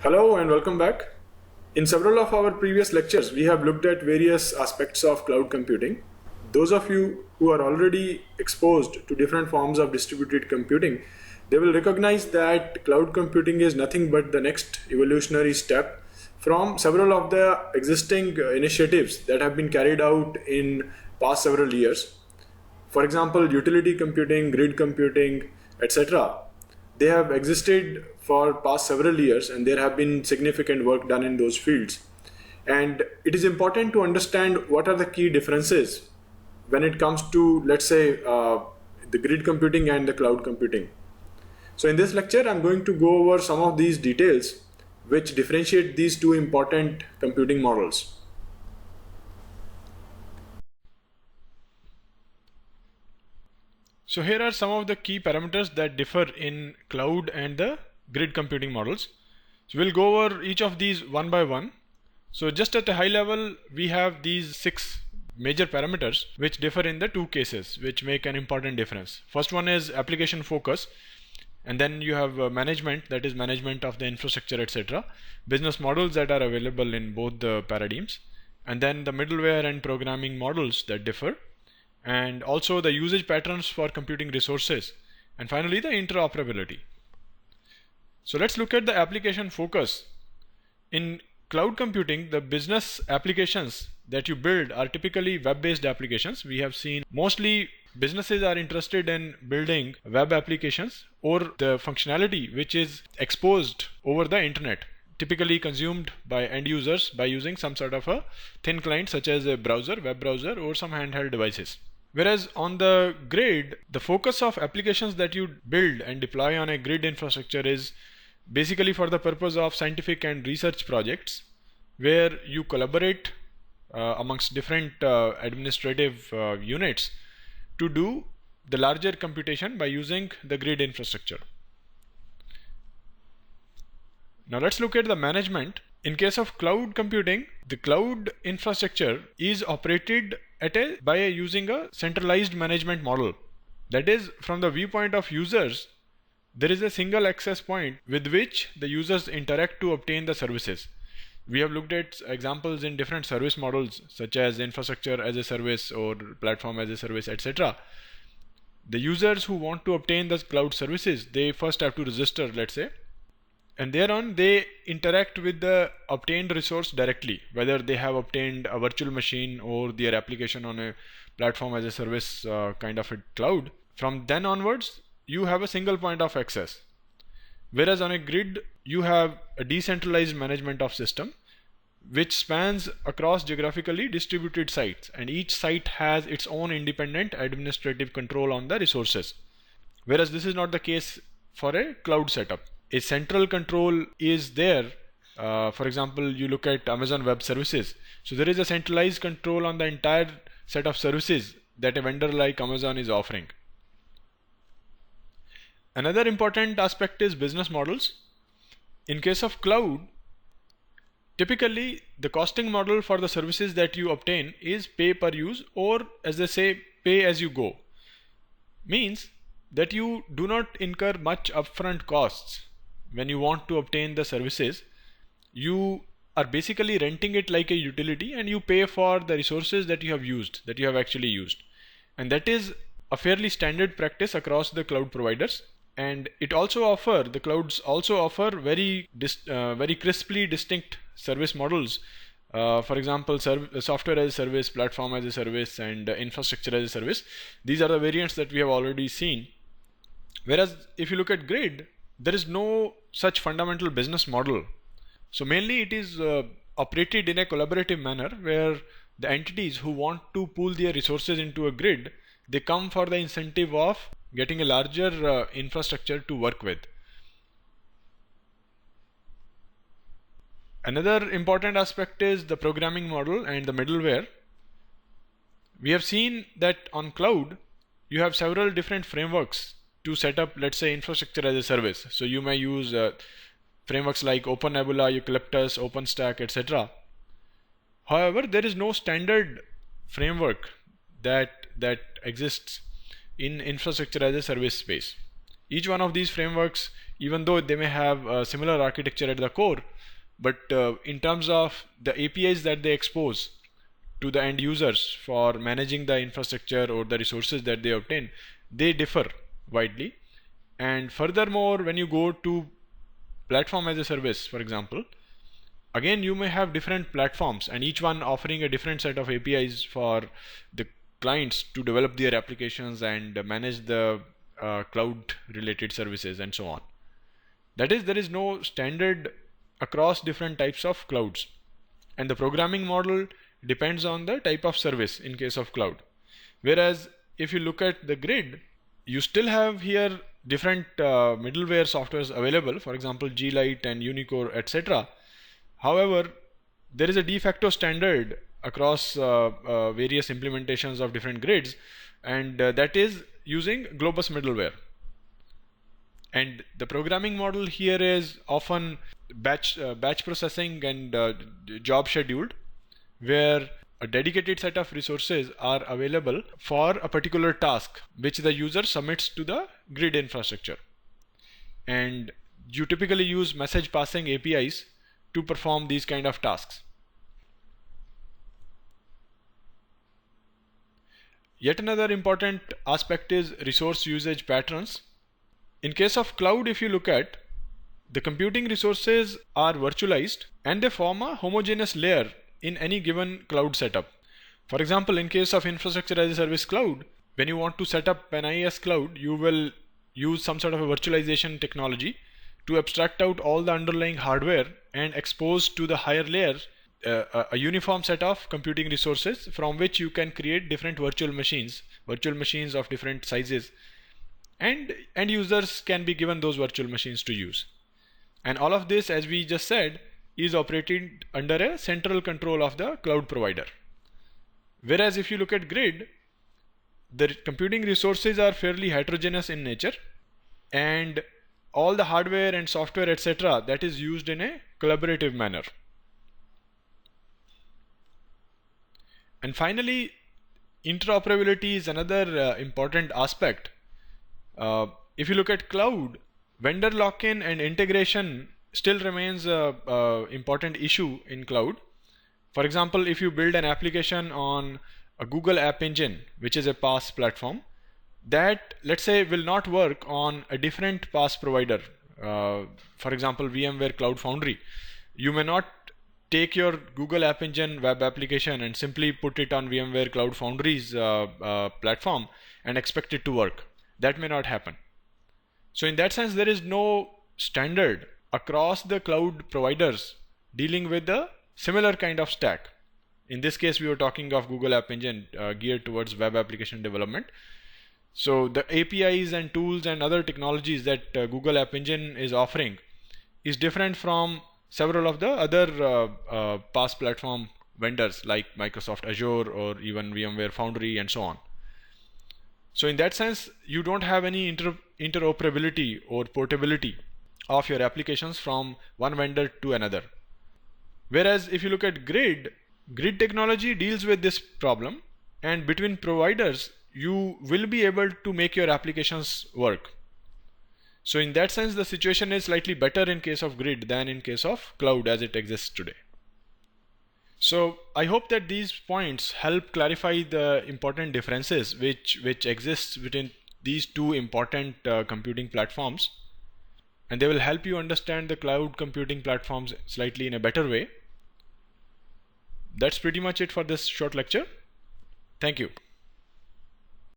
Hello and welcome back. In several of our previous lectures, we have looked at various aspects of cloud computing. Those of you who are already exposed to different forms of distributed computing, they will recognize that cloud computing is nothing but the next evolutionary step from several of the existing initiatives that have been carried out in past several years. For example, utility computing, grid computing, etc. They have existed for past several years and there have been significant work done in those fields. And it is important to understand what are the key differences when it comes to, let's say, the grid computing and the cloud computing. So in this lecture, I'm going to go over some of these details which differentiate these two important computing models. So here are some of the key parameters that differ in cloud and the grid computing models. So we'll go over each of these one by one. So just at a high level, we have these 6 major parameters which differ in the two cases, which make an important difference. First one is application focus, and then you have management, that is management of the infrastructure, etc. Business models that are available in both the paradigms, and then the middleware and programming models that differ, and also the usage patterns for computing resources, and finally the interoperability. So let's look at the application focus. In cloud computing, the business applications that you build are typically web-based applications. We have seen mostly businesses are interested in building web applications or the functionality which is exposed over the internet, typically consumed by end users by using some sort of a thin client such as a browser, web browser, or some handheld devices. Whereas on the grid, the focus of applications that you build and deploy on a grid infrastructure is basically for the purpose of scientific and research projects, where you collaborate amongst different administrative units to do the larger computation by using the grid infrastructure. Now let's look at the management. In case of cloud computing, the cloud infrastructure is operated by using a centralized management model. That is, from the viewpoint of users, there is a single access point with which the users interact to obtain the services. We have looked at examples in different service models such as infrastructure as a service or platform as a service, etc. The users who want to obtain the cloud services, they first have to register, let's say, and thereon they interact with the obtained resource directly, whether they have obtained a virtual machine or their application on a platform as a service kind of a cloud. From then onwards, you have a single point of access. Whereas on a grid, you have a decentralized management of system which spans across geographically distributed sites, and each site has its own independent administrative control on the resources. Whereas this is not the case for a cloud setup. A central control is there. For example, you look at Amazon Web Services. So there is a centralized control on the entire set of services that a vendor like Amazon is offering. Another important aspect is business models. In case of cloud, typically the costing model for the services that you obtain is pay per use, or as they say, pay as you go. Means that you do not incur much upfront costs when you want to obtain the services. You are basically renting it like a utility, and you pay for the resources that you have used, that you have actually used. And that is a fairly standard practice across the cloud providers. And the clouds also offer very crisply distinct service models. For example, software as a service, platform as a service, and infrastructure as a service. These are the variants that we have already seen. Whereas if you look at grid, there is no such fundamental business model. So mainly it is operated in a collaborative manner, where the entities who want to pool their resources into a grid, they come for the incentive of getting a larger infrastructure to work with. Another important aspect is the programming model and the middleware. We have seen that on cloud, you have several different frameworks to set up, let's say, infrastructure as a service. So you may use frameworks like OpenNebula, Eucalyptus, OpenStack, etc. However, there is no standard framework that exists in infrastructure as a service space. Each one of these frameworks, even though they may have a similar architecture at the core, but in terms of the APIs that they expose to the end users for managing the infrastructure or the resources that they obtain, they differ widely. And furthermore, when you go to platform as a service, for example, again you may have different platforms and each one offering a different set of APIs for the clients to develop their applications and manage the cloud related services and so on. That is, there is no standard across different types of clouds, and the programming model depends on the type of service in case of cloud. Whereas if you look at the grid, you still have here different middleware softwares available, for example G-Lite and Unicore, etc. However, there is a de facto standard across various implementations of different grids, and that is using Globus middleware. And the programming model here is often batch processing and job scheduled, where a dedicated set of resources are available for a particular task which the user submits to the grid infrastructure. And you typically use message passing APIs to perform these kind of tasks. Yet another important aspect is resource usage patterns. In case of cloud, if you look at, the computing resources are virtualized and they form a homogeneous layer in any given cloud setup. For example, in case of infrastructure as a service cloud, when you want to set up an IaaS cloud, you will use some sort of a virtualization technology to abstract out all the underlying hardware and expose to the higher layer a uniform set of computing resources from which you can create different virtual machines of different sizes, and end users can be given those virtual machines to use. And all of this, as we just said, is operated under a central control of the cloud provider. Whereas if you look at grid, the computing resources are fairly heterogeneous in nature, and all the hardware and software, etc., that is used in a collaborative manner. And finally, interoperability is another important aspect. If you look at cloud, vendor lock-in and integration still remains a important issue in cloud. For example, if you build an application on a Google App Engine, which is a PaaS platform, that, let's say, will not work on a different PaaS provider. For example, VMware Cloud Foundry. You may not take your Google App Engine web application and simply put it on VMware Cloud Foundry's platform and expect it to work. That may not happen. So in that sense, there is no standard across the cloud providers dealing with the similar kind of stack. In this case, we were talking of Google App Engine geared towards web application development. So the APIs and tools and other technologies that Google App Engine is offering is different from several of the other PaaS platform vendors like Microsoft Azure or even VMware Foundry and so on. So in that sense, you don't have any interoperability or portability of your applications from one vendor to another. Whereas if you look at grid technology deals with this problem, and between providers, you will be able to make your applications work. So in that sense, the situation is slightly better in case of grid than in case of cloud as it exists today. So I hope that these points help clarify the important differences which exists between these two important computing platforms, and they will help you understand the cloud computing platforms slightly in a better way. That's pretty much it for this short lecture. Thank you.